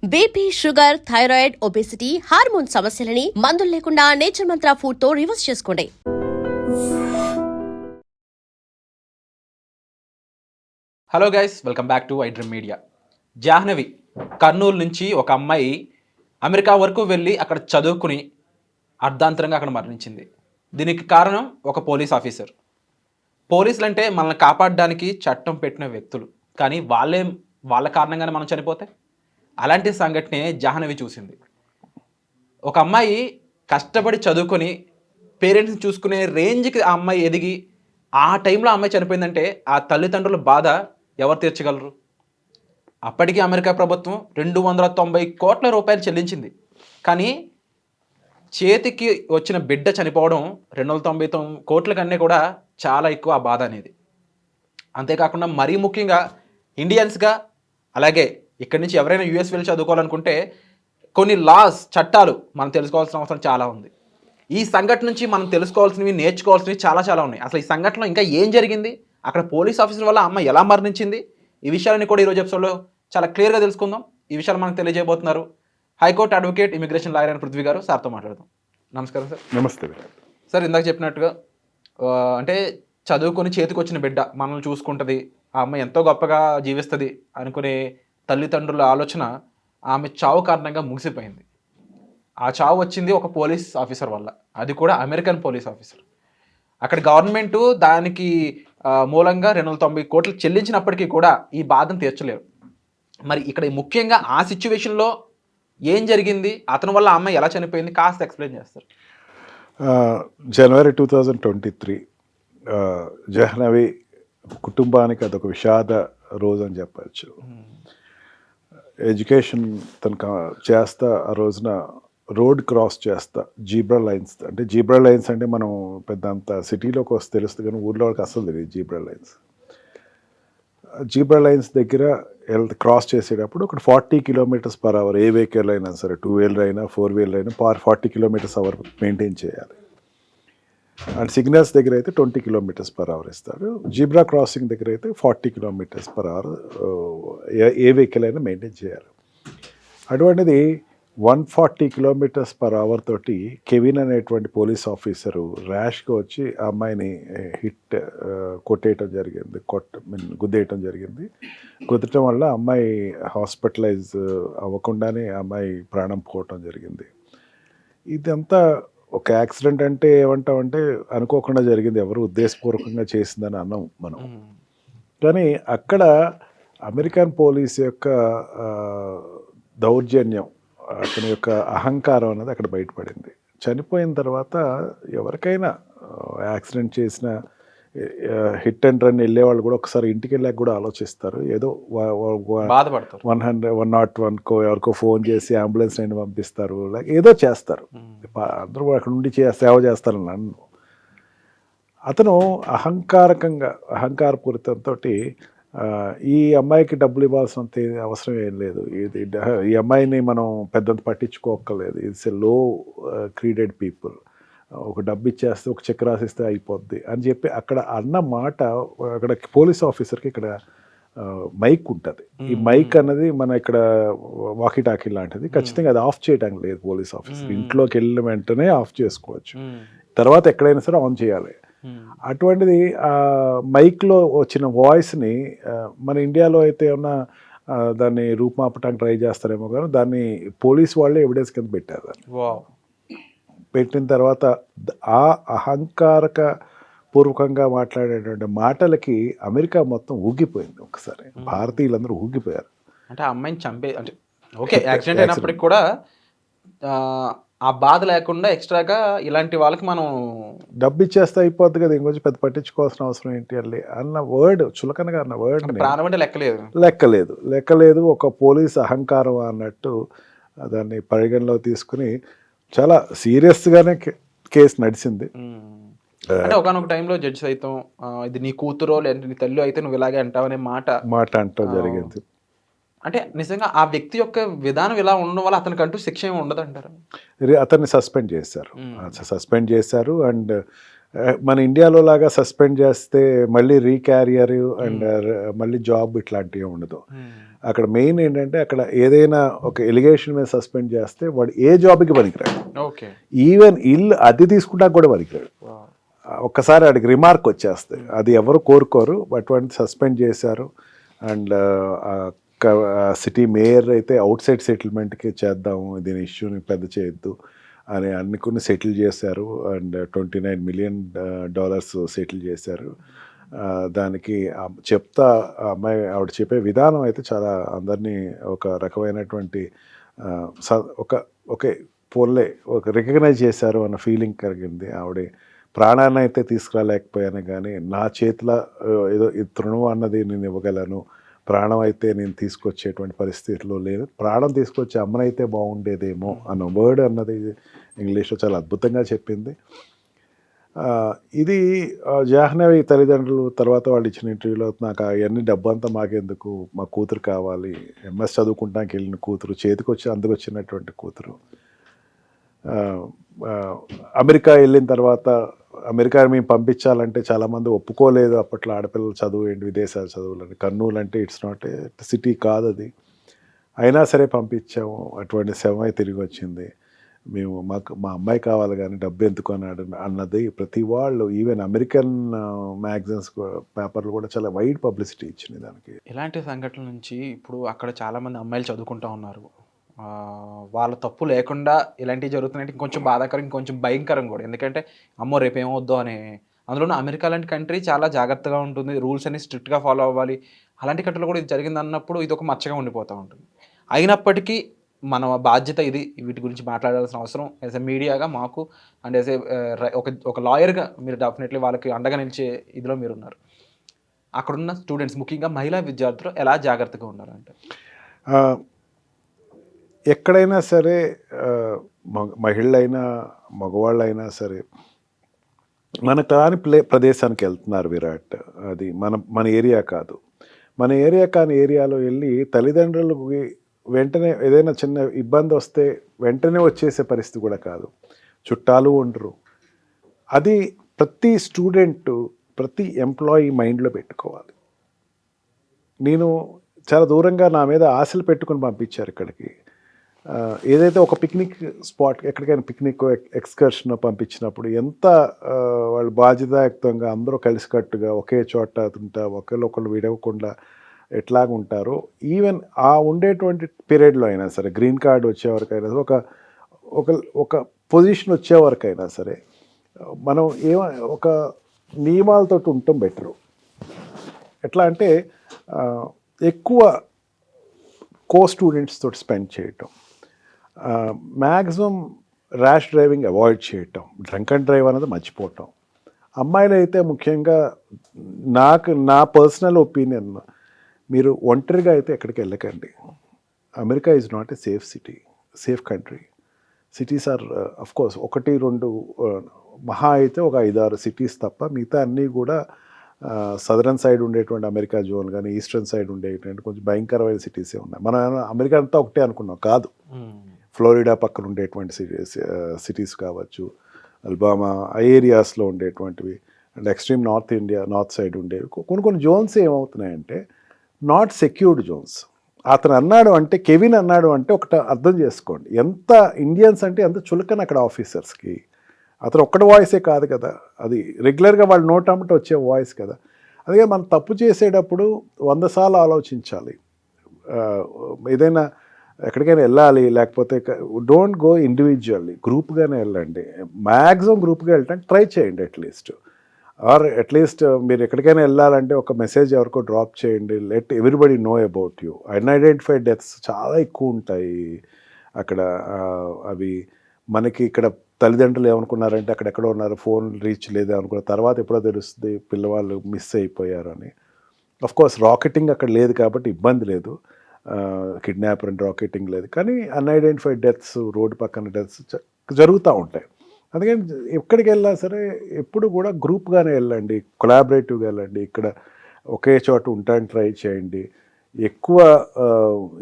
BP, sugar, thyroid, obesity, hormone సమస్యలని మందులు లేకుండా నేచర్ మంత్ర ఫుడ్ తో రివర్స్ చేసుకోండి. Hello guys, welcome back to iDream media. Jahnavi Kurnool నుంచి ఒక అమ్మాయి అమెరికా వరకు వెళ్ళి అక్కడ చదువుకుని అర్ధాంతరంగా అక్కడ మరణించింది. దీనికి కారణం ఒక పోలీస్ ఆఫీసర్. పోలీసులు అంటే మనల్ని కాపాడడానికి చట్టం పెట్టిన వ్యక్తులు, కానీ వాళ్ళ కారణంగానే మనం చనిపోతే అలాంటి సంఘటనే జాహ్నవి చూసింది. ఒక అమ్మాయి కష్టపడి చదువుకొని పేరెంట్స్ని చూసుకునే రేంజ్కి ఆ అమ్మాయి ఎదిగి ఆ టైంలో ఆ అమ్మాయి చనిపోయిందంటే ఆ తల్లిదండ్రుల బాధ ఎవరు తీర్చగలరు? అప్పటికి అమెరికా ప్రభుత్వం 290 కోట్ల రూపాయలు చెల్లించింది. కానీ చేతికి వచ్చిన బిడ్డ చనిపోవడం 299 కోట్ల కన్నా కూడా చాలా ఎక్కువ ఆ బాధ అనేది. అంతేకాకుండా మరీ ముఖ్యంగా ఇండియన్స్గా, అలాగే ఇక్కడి నుంచి ఎవరైనా యూఎస్ వెళ్ళి చదువుకోవాలనుకుంటే కొన్ని చట్టాలు మనం తెలుసుకోవాల్సిన అవసరం చాలా ఉంది. ఈ సంఘటన నుంచి మనం తెలుసుకోవాల్సినవి, నేర్చుకోవాల్సినవి చాలా ఉన్నాయి. అసలు ఈ సంఘటనలో ఇంకా ఏం జరిగింది, అక్కడ పోలీస్ ఆఫీసర్ వల్ల అమ్మాయి ఎలా మరణించింది, ఈ విషయాలని కూడా ఈరోజు ఎపిసోడ్లో చాలా క్లియర్గా తెలుసుకుందాం. ఈ విషయాలు మనకు తెలియజేయబోతున్నారు హైకోర్టు అడ్వకేట్, ఇమిగ్రేషన్ లాయర్ అయిన పృథ్వీ గారు. సార్తో మాట్లాడదాం. నమస్కారం సార్. నమస్తే సార్. ఇందాక చెప్పినట్టుగా అంటే చదువుకొని చేతికి వచ్చిన బిడ్డ మనల్ని చూసుకుంటుంది, ఆ అమ్మాయి ఎంతో గొప్పగా జీవిస్తుంది అనుకునే తల్లిదండ్రుల ఆలోచన ఆమె చావు కారణంగా ముగిసిపోయింది. ఆ చావు వచ్చింది ఒక పోలీస్ ఆఫీసర్ వల్ల, అది కూడా అమెరికన్ పోలీస్ ఆఫీసర్. అక్కడ గవర్నమెంట్ దానికి మూలంగా 290 కోట్లు చెల్లించినప్పటికీ కూడా ఈ బాధను తీర్చలేరు. మరి ఇక్కడ ముఖ్యంగా ఆ సిచ్యువేషన్లో ఏం జరిగింది, అతని వల్ల ఆ అమ్మాయి ఎలా చనిపోయింది, కాస్త ఎక్స్ప్లెయిన్ చేస్తారు. జనవరి 2023 జాహ్నవి కుటుంబానికి అదొక విషాద రోజు అని చెప్పచ్చు. ఎడ్యుకేషన్ తనకు చేస్తా ఆ రోజున రోడ్ క్రాస్ చేస్తా జీబ్రా లైన్స్, అంటే జీబ్రా లైన్స్ అంటే మనం పెద్ద అంత సిటీలోకి వస్తే తెలుస్తుంది, కానీ ఊర్లో వాళ్ళకి అసలు తెలియదు జీబ్రా లైన్స్ దగ్గర క్రాస్ చేసేటప్పుడు ఒక 40 km/h ఏ వెహికల్ అయినా సరే, 2-wheeler అయినా 4-wheeler అయినా 40 km/h మెయింటైన్ చేయాలి. అండ్ సిగ్నల్స్ దగ్గర అయితే 20 km/h ఇస్తారు. జీబ్రా క్రాసింగ్ దగ్గర అయితే 40 km/h ఏ వెహికల్ అయినా మెయింటైన్ చేయాలి. అటువంటిది 140 km/h తోటి కెవిన్ అనేటువంటి పోలీస్ ఆఫీసరు ర్యాష్గా వచ్చి ఆ అమ్మాయిని గుద్దేయటం జరిగింది. గుద్దటం వల్ల అమ్మాయి హాస్పిటలైజ్ అవ్వకుండానే అమ్మాయి ప్రాణం పోవటం జరిగింది. ఇదంతా ఒక యాక్సిడెంట్ అంటే ఏమంటామంటే అనుకోకుండా జరిగింది, ఎవరు ఉద్దేశపూర్వకంగా చేసిందని అన్నాం మనం. కానీ అక్కడ అమెరికన్ పోలీస్ యొక్క దౌర్జన్యం, అతని యొక్క అహంకారం అనేది అక్కడ బయటపడింది. చనిపోయిన తర్వాత ఎవరికైనా యాక్సిడెంట్ చేసిన హిట్ అండ్ రన్ వెళ్ళేవాళ్ళు కూడా ఒకసారి ఇంటికి వెళ్ళాక కూడా ఆలోచిస్తారు, ఏదో బాధపడతారు, 101కో ఎవరికో ఫోన్ చేసి అంబులెన్స్ అయినా పంపిస్తారు, ఏదో చేస్తారు, అందరూ అక్కడ నుండి సేవ చేస్తారు. నన్ను అతను అహంకారపూరితంతో ఈ అమ్మాయికి డబ్బులు ఇవ్వాల్సినంత అవసరం ఏం లేదు, ఈ అమ్మాయిని మనం పెద్దంత పట్టించుకోక్కర్లేదు, ఇట్స్ ఎ లో క్రీడెడ్ పీపుల్, ఒక డబ్బు ఇచ్చేస్తే ఒక చెక్ రాసిస్తే అయిపోద్ది అని చెప్పి అక్కడ అన్న మాట. అక్కడ పోలీస్ ఆఫీసర్కి ఇక్కడ మైక్ ఉంటుంది. ఈ మైక్ అన్నది మన ఇక్కడ వాకీ టాకీ లాంటిది, ఖచ్చితంగా అది ఆఫ్ చేయడానికి లేదు. పోలీస్ ఆఫీసర్ ఇంట్లోకి వెళ్ళిన వెంటనే ఆఫ్ చేసుకోవచ్చు, తర్వాత ఎక్కడైనా సరే ఆన్ చేయాలి. అటువంటిది ఆ మైక్లో వచ్చిన వాయిస్ని మన ఇండియాలో అయితే ఏమన్నా దాన్ని రూపుమాపటానికి ట్రై చేస్తారేమో, కానీ దాన్ని పోలీస్ వాళ్ళే ఎవిడెన్స్ కింద పెట్టారు. పెట్టిన తర్వాత ఆ అహంకారక పూర్వకంగా మాట్లాడేటువంటి మాటలకి అమెరికా మొత్తం ఊగిపోయింది. ఒకసారి భారతీయులందరూ ఊగిపోయారు. అంటే ఆ అమ్మాయిని చంపే, అంటే ఓకే యాక్సిడెంట్ అయినప్పటికి కూడా ఆ బాధ లేకుండా ఎక్స్ట్రాగా ఇలాంటి వాళ్ళకి మనం డబ్బు ఇచ్చేస్తే అయిపోద్ది కదా, ఇంకొంచెం పెద్ద పట్టించుకోవాల్సిన అవసరం ఏంటి అన్న వర్డ్, చులకనగా అన్న వర్డ్ ప్రాణం అంటే లెక్కలేదు. ఒక పోలీస్ అహంకారం అన్నట్టు దాన్ని పరిగణలో తీసుకుని చాలా సీరియస్గానే కేసు నడిచింది. అంటే ఒకనొక టైంలో జడ్జి సైతం ఇది నీ కూతురో లేదంటే నీ తల్లి అయితే నువ్వు ఇలాగే అంటావనే మాట అంటాం జరిగింది. అంటే నిజంగా ఆ వ్యక్తి యొక్క విధానం ఇలా ఉండడం వల్ల అతనికంటూ శిక్ష ఏమి ఉండదు అంటారు. అతన్ని సస్పెండ్ చేశారు. అండ్ మన ఇండియాలో లాగా సస్పెండ్ చేస్తే మళ్ళీ రీక్యారియర్ అండ్ మళ్ళీ జాబ్ ఇట్లాంటివి ఉండదు. అక్కడ మెయిన్ ఏంటంటే అక్కడ ఏదైనా ఒక ఎలిగేషన్ మీద సస్పెండ్ చేస్తే వాడు ఏ జాబ్కి పనికిరాడు. ఓకే. ఈవెన్ ఇల్లు అద్దె తీసుకుంటాక కూడా పనికిరాడు. ఒక్కసారి వాడికి రిమార్క్ వచ్చేస్తుంది, అది ఎవరు కోరుకోరు, అటువంటి సస్పెండ్ చేశారు. అండ్ సిటీ మేయర్ అయితే అవుట్ సైడ్ సెటిల్మెంట్కి చేద్దాము, దీని ఇష్యూని పెద్ద చేయొద్దు అని అనుకుని సెటిల్ చేశారు. అండ్ $29 మిలియన్ సెటిల్ చేశారు. దానికి చెప్తా అమ్మాయి ఆవిడ చెప్పే విధానం అయితే చాలా అందరినీ ఒక రకమైనటువంటి ఓకే పోన్లే ఒక రికగ్నైజ్ చేశారు అన్న ఫీలింగ్ కలిగింది. ఆవిడ ప్రాణాన్ని అయితే తీసుకురాలేకపోయాను కానీ నా చేతిలో ఏదో తృణం అన్నది నేను ఇవ్వగలను, ప్రాణం అయితే నేను తీసుకొచ్చేటువంటి పరిస్థితిలో లేదు, ప్రాణం తీసుకొచ్చే అమ్మనైతే బాగుండేదేమో అన్న వర్డ్ అన్నది ఇంగ్లీష్లో చాలా అద్భుతంగా చెప్పింది. ఇది జాహ్నవి తల్లిదండ్రులు తర్వాత వాళ్ళు ఇచ్చిన ఇంటర్వ్యూలో నాకు అవన్నీ డబ్బు అంతా మాకెందుకు, మా కూతురు కావాలి, ఎంఎస్ చదువుకుంటానికి వెళ్ళిన కూతురు, చేతికొచ్చి అందుకొచ్చినటువంటి కూతురు. అమెరికా వెళ్ళిన తర్వాత అమెరికా మేము పంపించాలంటే చాలామంది ఒప్పుకోలేదు అప్పట్లో, ఆడపిల్లలు చదువు ఏంటి విదేశాల చదువులని. కర్నూలు అంటే ఇట్స్ నాట్ ఏ సిటీ కాదు అది, అయినా సరే పంపించాము. అటువంటి శ్రమ తిరిగి వచ్చింది. మేము మా అమ్మాయి కావాలి కానీ డబ్బు ఎందుకు అన్నాడు అన్నది ప్రతి వాళ్ళు, ఈవెన్ అమెరికన్ మ్యాగజైన్స్ పేపర్లు కూడా చాలా వైడ్ పబ్లిసిటీ ఇచ్చింది దానికి. ఇలాంటి సంఘటనల నుంచి ఇప్పుడు అక్కడ చాలామంది అమ్మాయిలు చదువుకుంటూ ఉన్నారు, వాళ్ళ తప్పు లేకుండా ఇలాంటివి జరుగుతున్నాయంటే ఇంకొంచెం బాధాకరం, ఇంకొంచెం భయంకరం కూడా. ఎందుకంటే అమ్మో రేపు ఏమవుద్దో అని. అందులోనూ అమెరికా లాంటి కంట్రీ చాలా జాగ్రత్తగా ఉంటుంది, రూల్స్ అన్ని స్ట్రిక్ట్గా ఫాలో అవ్వాలి. అలాంటి కంట్రీలో కూడా ఇది జరిగింది అన్నప్పుడు ఇది ఒక మచ్చగా ఉండిపోతూ ఉంటుంది. అయినప్పటికీ మన బాధ్యత ఇది, వీటి గురించి మాట్లాడాల్సిన అవసరం యాజ్ ఎ మీడియాగా మాకు అండ్ యాజ్ ఏ ఒక లాయర్గా మీరు డెఫినెట్లీ వాళ్ళకి అండగా నిలిచే ఇదిలో మీరున్నారు. అక్కడున్న స్టూడెంట్స్ ముఖ్యంగా మహిళా విద్యార్థులు ఎలా జాగ్రత్తగా ఉండాలంటే? ఎక్కడైనా సరే మహిళలైనా మగవాళ్ళైనా సరే మన కాని ప్రదేశానికి వెళ్తున్నారు విరాట్, అది మన ఏరియా కాదు. మన ఏరియా కాని ఏరియాలో వెళ్ళి తల్లిదండ్రులకి వెంటనే ఏదైనా చిన్న ఇబ్బంది వస్తే వెంటనే వచ్చేసే పరిస్థితి కూడా కాదు, చుట్టాలు ఉండరు. అది ప్రతి స్టూడెంట్ ప్రతి ఎంప్లాయీ మైండ్లో పెట్టుకోవాలి. నేను చాలా దూరంగా నా మీద ఆశలు పెట్టుకుని పంపించారు ఇక్కడికి. ఏదైతే ఒక పిక్నిక్ స్పాట్, ఎక్కడికైనా పిక్నిక్ ఎక్స్కర్షన్ పంపించినప్పుడు ఎంత వాళ్ళు బాధ్యతాయుక్తంగా అందరూ కలిసికట్టుగా ఒకే చోట ఉంటా ఒకళ్ళు విడవకుండా ఎట్లాగుంటారో, ఈవెన్ ఆ ఉండేటువంటి పీరియడ్లో అయినా సరే, గ్రీన్ కార్డ్ వచ్చేవరకైనా సరే, ఒక పొజిషన్ వచ్చేవరకైనా సరే మనం ఒక నియమాలతో ఉండటం బెటరు. ఎట్లా అంటే ఎక్కువ స్టూడెంట్స్ తోటి స్పెండ్ చేయటం, మ్యాక్సిమం ర్యాష్ డ్రైవింగ్ అవాయిడ్ చేయటం, డ్రంక్ అండ్ డ్రైవ్ అనేది మర్చిపోవటం. అమ్మాయిలు అయితే ముఖ్యంగా నా పర్సనల్ ఒపీనియన్, మీరు ఒంటరిగా అయితే ఎక్కడికి వెళ్ళకండి. America is not a safe country. Cities are of course 1-2 మహా అయితే ఒక 5-6 సిటీస్ తప్ప మిగతా అన్నీ కూడా సదరన్ సైడ్ ఉండేటువంటి అమెరికా జోన్ కానీ ఈస్టర్న్ సైడ్ ఉండేటువంటి కొంచెం భయంకరమైన సిటీసే ఉన్నాయి. మనం అమెరికా అంతా ఒకటే అనుకున్నాం, కాదు. ఫ్లోరిడా పక్కన ఉండేటువంటి సిటీస్ కావచ్చు, అల్బామా ఆ ఏరియాస్లో ఉండేటువంటివి, అండ్ ఎక్స్ట్రీమ్ నార్త్ సైడ్ ఉండేవి కొన్ని జోన్స్ ఏమవుతున్నాయంటే నాట్ సెక్యూర్డ్ జోన్స్. అతను అన్నాడు అంటే, కెవిన్ అన్నాడు అంటే ఒకటి అర్థం చేసుకోండి, ఎంత ఇండియన్స్ అంటే ఎంత చులకన అక్కడ ఆఫీసర్స్కి. అతను ఒక్కటి వాయిసే కాదు కదా, అది రెగ్యులర్గా వాళ్ళు నోటమ్మట వచ్చే వాయిస్ కదా. అందుకే మనం తప్పు చేసేటప్పుడు 100 సార్లు ఆలోచించాలి. ఏదైనా ఎక్కడికైనా వెళ్ళాలి, లేకపోతే డోంట్ గో ఇండివిజువల్లీ, గ్రూప్గానే వెళ్ళండి. మ్యాక్సిమం గ్రూప్గా వెళ్ళడానికి ట్రై చేయండి అట్లీస్ట్ మీరు ఎక్కడికైనా వెళ్ళాలంటే ఒక మెసేజ్ ఎవరికో డ్రాప్ చేయండి, let everybody know about you. Unidentified deaths చాలా ఎక్కువ ఉంటాయి అక్కడ. అవి మనకి ఇక్కడ తల్లిదండ్రులు ఏమనుకున్నారంటే అక్కడెక్కడో ఉన్నారు, ఫోన్ రీచ్ లేదు అనుకున్న తర్వాత ఎప్పుడో తెలుస్తుంది పిల్లవాళ్ళు మిస్ అయిపోయారు అని. అఫ్కోర్స్ రాకెటింగ్ అక్కడ లేదు కాబట్టి ఇబ్బంది లేదు, కిడ్నాపర్ అండ్ రాకెటింగ్ లేదు, కానీ అన్ఐడెంటిఫైడ్ డెత్స్, రోడ్డు పక్కన డెత్స్ జరుగుతూ ఉంటాయి. అందుకని ఎక్కడికి వెళ్ళినా సరే ఎప్పుడు కూడా గ్రూప్గానే వెళ్ళండి, కొలాబరేటివ్గా వెళ్ళండి. ఇక్కడ ఒకే చోట ఉండడానికి ట్రై చేయండి. ఎక్కువ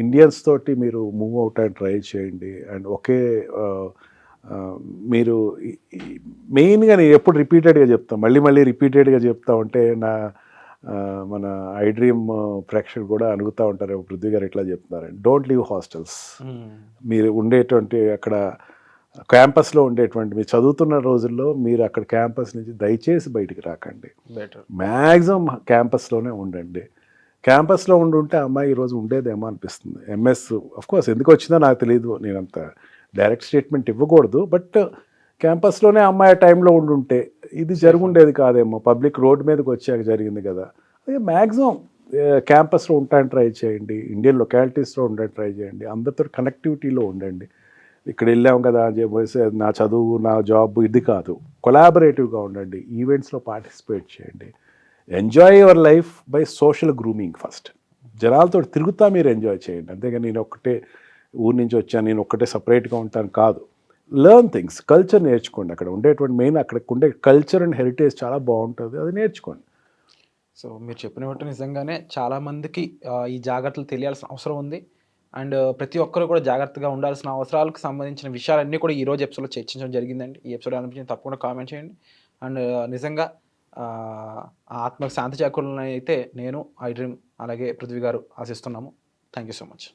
ఇండియన్స్ తోటి మీరు మూవ్ అవటానికి ట్రై చేయండి. అండ్ మీరు మెయిన్గా నేను ఎప్పుడు రిపీటెడ్గా చెప్తాను, మళ్ళీ రిపీటెడ్గా చెప్తా ఉంటే మన ఐ డ్రీమ్ ప్రేక్షకులు కూడా అడుగుతూ ఉంటారు, పృథ్వీ గారు ఎట్లా చెప్తున్నారని. Don't leave hostels. మీరు ఉండేటువంటి అక్కడ క్యాంపస్లో ఉండేటువంటి మీరు చదువుతున్న రోజుల్లో మీరు అక్కడ క్యాంపస్ నుంచి దయచేసి బయటికి రాకండి. బెటర్. మ్యాక్సిమం క్యాంపస్లోనే ఉండండి. క్యాంపస్లో ఉండుంటే అమ్మాయి ఈరోజు ఉండేదేమో అనిపిస్తుంది. ఎంఎస్ కోర్స్ ఎందుకు వచ్చిందో నాకు తెలియదు, నేను అంత డైరెక్ట్ స్టేట్మెంట్ ఇవ్వకూడదు. బట్ క్యాంపస్లోనే అమ్మాయి టైంలో ఉండుంటే ఇది జరుగుండేది కాదేమో. పబ్లిక్ రోడ్ మీదకి వచ్చాక జరిగింది కదా. అదే మ్యాక్సిమం క్యాంపస్లో ఉండడానికి ట్రై చేయండి, ఇండియన్ లొకాలిటీస్లో ఉండడానికి ట్రై చేయండి, అందరితో కనెక్టివిటీలో ఉండండి. ఇక్కడ వెళ్ళాం కదా అని చెప్పేసి నా చదువు నా జాబ్ ఇది కాదు, కొలాబరేటివ్గా ఉండండి, ఈవెంట్స్లో పార్టిసిపేట్ చేయండి. Enjoy your life by social grooming first. జనాలతో తిరుగుతా మీరు ఎంజాయ్ చేయండి, అంతేగాని నేను ఒక్కటే ఊరి నుంచి వచ్చాను నేను ఒక్కటే సపరేట్గా ఉంటాను కాదు. లెర్న్ థింగ్స్, కల్చర్ నేర్చుకోండి. అక్కడ ఉండేటువంటి మెయిన్ అక్కడ ఉండే కల్చర్ అండ్ హెరిటేజ్ చాలా బాగుంటుంది, అది నేర్చుకోండి. సో మీరు చెప్పినట్టు నిజంగానే చాలామందికి ఈ జాగ్రత్తలు తెలియాల్సిన అవసరం ఉంది. అండ్ ప్రతి ఒక్కరు కూడా జాగ్రత్తగా ఉండాల్సిన అవసరాలకు సంబంధించిన విషయాలన్నీ కూడా ఈ రోజు ఎపిసోడ్లో చర్చించడం జరిగిందండి. ఈ ఎపిసోడ్ అనిపించింది తప్పకుండా కామెంట్ చేయండి. అండ్ నిజంగా ఆత్మకు శాంతి చేకూరాలని అయితే నేను ఐ డ్రీమ్ అలాగే పృథ్వీ గారు ఆశిస్తున్నాము. Thank you so much.